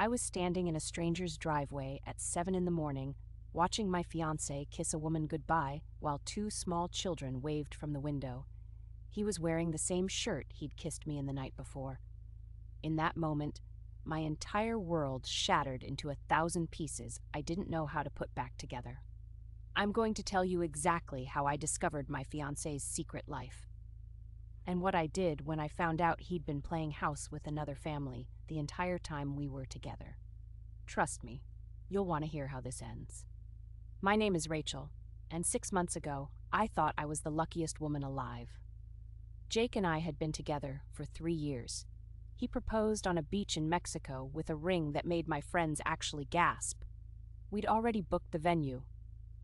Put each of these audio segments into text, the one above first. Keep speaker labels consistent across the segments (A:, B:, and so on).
A: I was standing in a stranger's driveway at 7 in the morning, watching my fiancé kiss a woman goodbye while two small children waved from the window. He was wearing the same shirt he'd kissed me in the night before. In that moment, my entire world shattered into 1,000 pieces I didn't know how to put back together. I'm going to tell you exactly how I discovered my fiancé's secret life, and what I did when I found out he'd been playing house with another family the entire time we were together. Trust me, you'll want to hear how this ends. My name is Rachel, and 6 months ago, I thought I was the luckiest woman alive. Jake and I had been together for 3 years. He proposed on a beach in Mexico with a ring that made my friends actually gasp. We'd already booked the venue.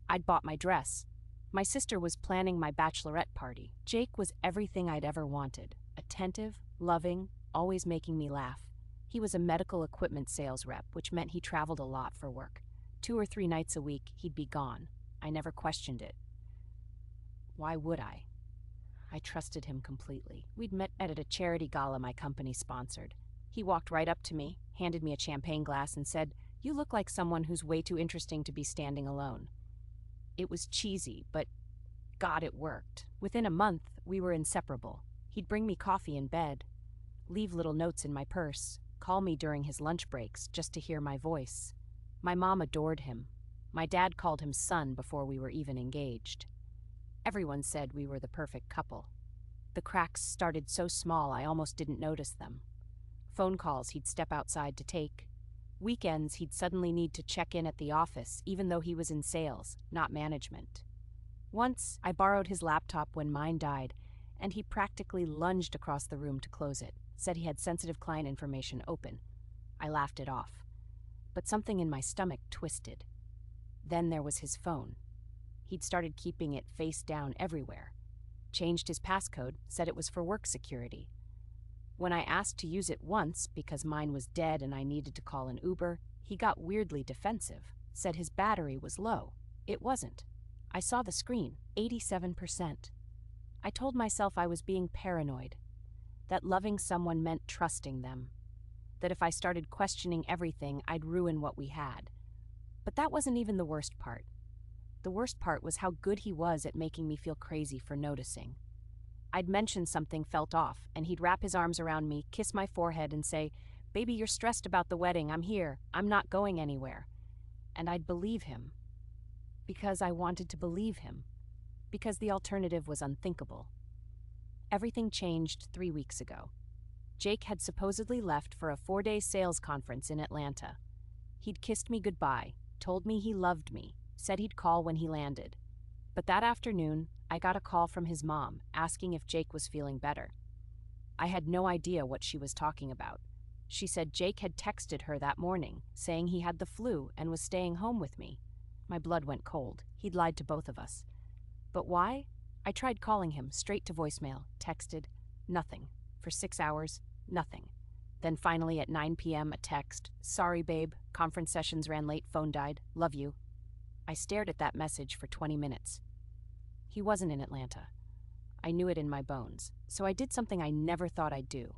A: I'd bought my dress. My sister was planning my bachelorette party. Jake was everything I'd ever wanted. Attentive, loving, always making me laugh. He was a medical equipment sales rep, which meant he traveled a lot for work. 2 or 3 nights a week, he'd be gone. I never questioned it. Why would I? I trusted him completely. We'd met at a charity gala my company sponsored. He walked right up to me, handed me a champagne glass, and said, "You look like someone who's way too interesting to be standing alone." It was cheesy, but God, it worked. Within a month, we were inseparable. He'd bring me coffee in bed, leave little notes in my purse, call me during his lunch breaks just to hear my voice. My mom adored him. My dad called him son before we were even engaged. Everyone said we were the perfect couple. The cracks started so small I almost didn't notice them. Phone calls he'd step outside to take. Weekends he'd suddenly need to check in at the office, even though he was in sales, not management. Once, I borrowed his laptop when mine died, and he practically lunged across the room to close it, said he had sensitive client information open. I laughed it off. But something in my stomach twisted. Then there was his phone. He'd started keeping it face down everywhere. Changed his passcode, said it was for work security. When I asked to use it once because mine was dead and I needed to call an Uber, he got weirdly defensive, said his battery was low. It wasn't. I saw the screen, 87%. I told myself I was being paranoid, that loving someone meant trusting them, that if I started questioning everything, I'd ruin what we had. But that wasn't even the worst part. The worst part was how good he was at making me feel crazy for noticing. I'd mention something felt off, and he'd wrap his arms around me, kiss my forehead, and say, "Baby, you're stressed about the wedding. I'm here. I'm not going anywhere." And I'd believe him. Because I wanted to believe him. Because the alternative was unthinkable. Everything changed 3 weeks ago. Jake had supposedly left for a 4-day sales conference in Atlanta. He'd kissed me goodbye, told me he loved me, said he'd call when he landed. But that afternoon, I got a call from his mom asking if Jake was feeling better. I had no idea what she was talking about. She said Jake had texted her that morning, saying he had the flu and was staying home with me. My blood went cold. He'd lied to both of us. But why? I tried calling him, straight to voicemail, texted, nothing. For 6 hours, nothing. Then finally at 9 p.m. a text, "Sorry babe, conference sessions ran late, phone died, love you." I stared at that message for 20 minutes. He wasn't in Atlanta. I knew it in my bones, so I did something I never thought I'd do.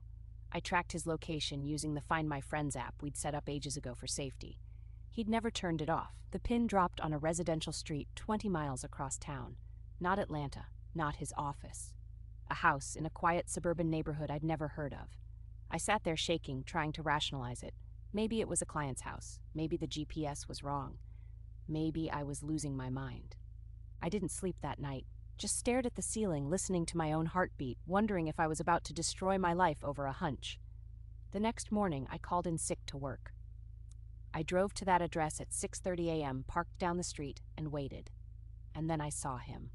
A: I tracked his location using the Find My Friends app we'd set up ages ago for safety. He'd never turned it off. The pin dropped on a residential street 20 miles across town. Not Atlanta, not his office. A house in a quiet suburban neighborhood I'd never heard of. I sat there shaking, trying to rationalize it. Maybe it was a client's house. Maybe the GPS was wrong. Maybe I was losing my mind. I didn't sleep that night, just stared at the ceiling, listening to my own heartbeat, wondering if I was about to destroy my life over a hunch. The next morning, I called in sick to work. I drove to that address at 6:30 a.m., parked down the street, and waited. And then I saw him.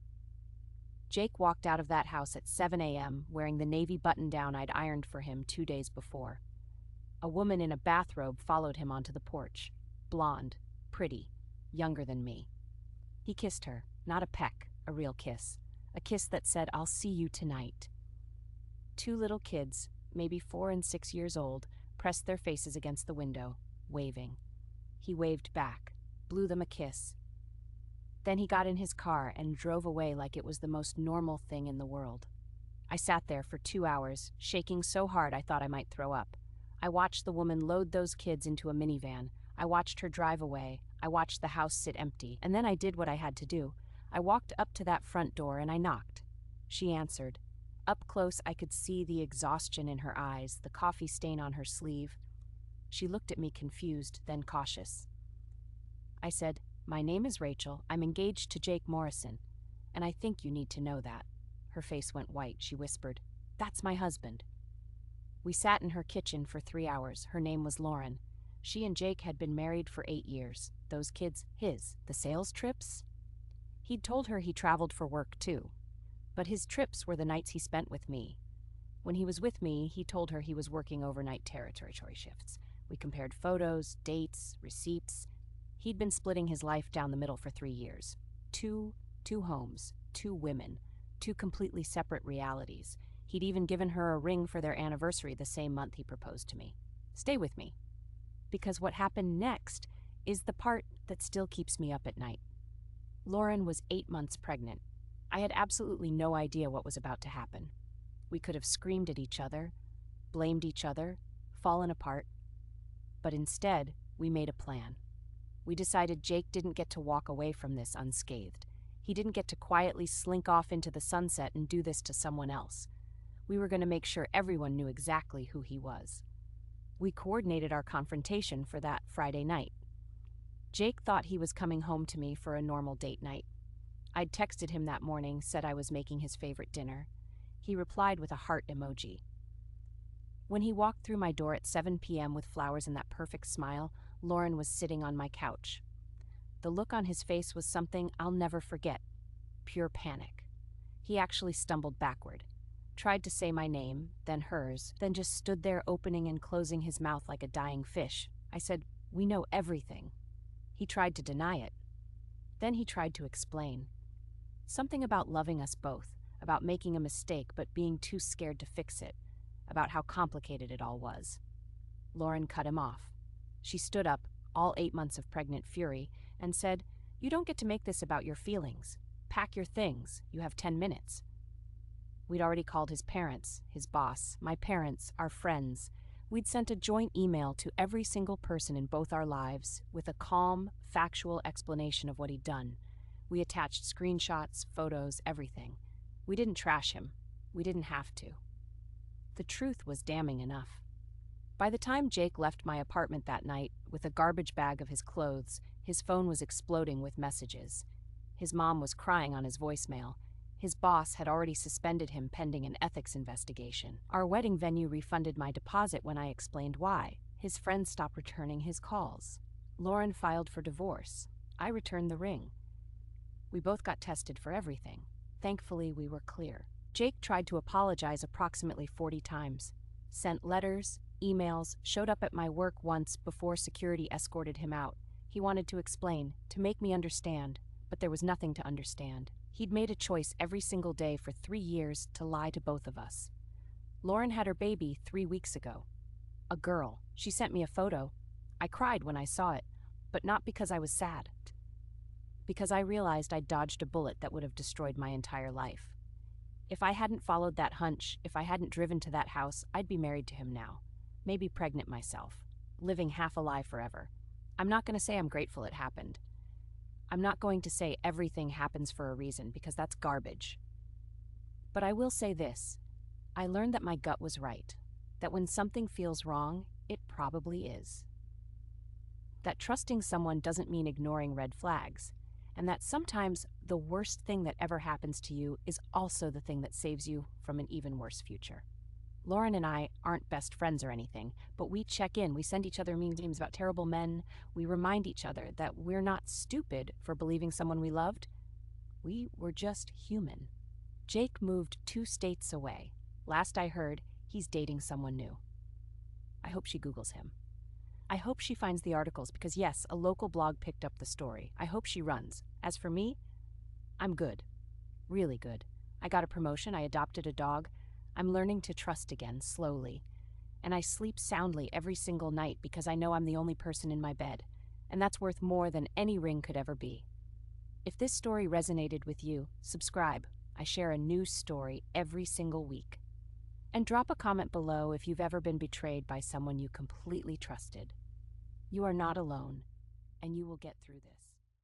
A: Jake walked out of that house at 7 a.m., wearing the navy button-down I'd ironed for him 2 days before. A woman in a bathrobe followed him onto the porch. Blonde, pretty, younger than me. He kissed her, not a peck, a real kiss. A kiss that said, "I'll see you tonight." 2 little kids, maybe 4 and 6 years old, pressed their faces against the window, waving. He waved back, blew them a kiss. Then he got in his car and drove away like it was the most normal thing in the world. I sat there for 2 hours, shaking so hard I thought I might throw up. I watched the woman load those kids into a minivan. I watched her drive away. I watched the house sit empty. And then I did what I had to do. I walked up to that front door and I knocked. She answered. Up close, I could see the exhaustion in her eyes, the coffee stain on her sleeve. She looked at me confused, then cautious. I said, "My name is Rachel. I'm engaged to Jake Morrison, and I think you need to know that." Her face went white. She whispered, "That's my husband." We sat in her kitchen for 3 hours. Her name was Lauren. She and Jake had been married for 8 years. Those kids, his. The sales trips? He'd told her he traveled for work too. But his trips were the nights he spent with me. When he was with me, he told her he was working overnight territory shifts. We compared photos, dates, receipts. He'd been splitting his life down the middle for 3 years. Two homes, 2 women, 2 completely separate realities. He'd even given her a ring for their anniversary the same month he proposed to me. Stay with me, because what happened next is the part that still keeps me up at night. Lauren was 8 months pregnant. I had absolutely no idea what was about to happen. We could have screamed at each other, blamed each other, fallen apart. But instead, we made a plan. We decided Jake didn't get to walk away from this unscathed. He didn't get to quietly slink off into the sunset and do this to someone else. We were going to make sure everyone knew exactly who he was. We coordinated our confrontation for that Friday night. Jake thought he was coming home to me for a normal date night. I'd texted him that morning, said I was making his favorite dinner. He replied with a heart emoji. When he walked through my door at 7 p.m. with flowers and that perfect smile, Lauren was sitting on my couch. The look on his face was something I'll never forget. Pure panic. He actually stumbled backward, tried to say my name, then hers, then just stood there opening and closing his mouth like a dying fish. I said, "We know everything." He tried to deny it. Then he tried to explain. Something about loving us both, about making a mistake but being too scared to fix it, about how complicated it all was. Lauren cut him off. She stood up, all 8 months of pregnant fury, and said, "You don't get to make this about your feelings. Pack your things. You have 10 minutes. We'd already called his parents, his boss, my parents, our friends. We'd sent a joint email to every single person in both our lives with a calm, factual explanation of what he'd done. We attached screenshots, photos, everything. We didn't trash him. We didn't have to. The truth was damning enough. By the time Jake left my apartment that night with a garbage bag of his clothes, his phone was exploding with messages. His mom was crying on his voicemail. His boss had already suspended him pending an ethics investigation. Our wedding venue refunded my deposit when I explained why. His friends stopped returning his calls. Lauren filed for divorce. I returned the ring. We both got tested for everything. Thankfully, we were clear. Jake tried to apologize approximately 40 times. Sent letters, emails, showed up at my work once before security escorted him out. He wanted to explain, to make me understand, but there was nothing to understand. He'd made a choice every single day for 3 years to lie to both of us. Lauren had her baby 3 weeks ago. A girl. She sent me a photo. I cried when I saw it, but not because I was sad. Because I realized I'd dodged a bullet that would have destroyed my entire life. If I hadn't followed that hunch, if I hadn't driven to that house, I'd be married to him now. Maybe pregnant myself. Living half a lie forever. I'm not going to say I'm grateful it happened. I'm not going to say everything happens for a reason, because that's garbage. But I will say this. I learned that my gut was right. That when something feels wrong, it probably is. That trusting someone doesn't mean ignoring red flags. And that sometimes the worst thing that ever happens to you is also the thing that saves you from an even worse future. Lauren and I aren't best friends or anything, but we check in, we send each other memes about terrible men, we remind each other that we're not stupid for believing someone we loved. We were just human. Jake moved 2 states away. Last I heard, he's dating someone new. I hope she Googles him. I hope she finds the articles because yes, a local blog picked up the story. I hope she runs. As for me, I'm good. Really good. I got a promotion, I adopted a dog. I'm learning to trust again, slowly. And I sleep soundly every single night because I know I'm the only person in my bed. And that's worth more than any ring could ever be. If this story resonated with you, subscribe. I share a new story every single week. And drop a comment below if you've ever been betrayed by someone you completely trusted. You are not alone, and you will get through this.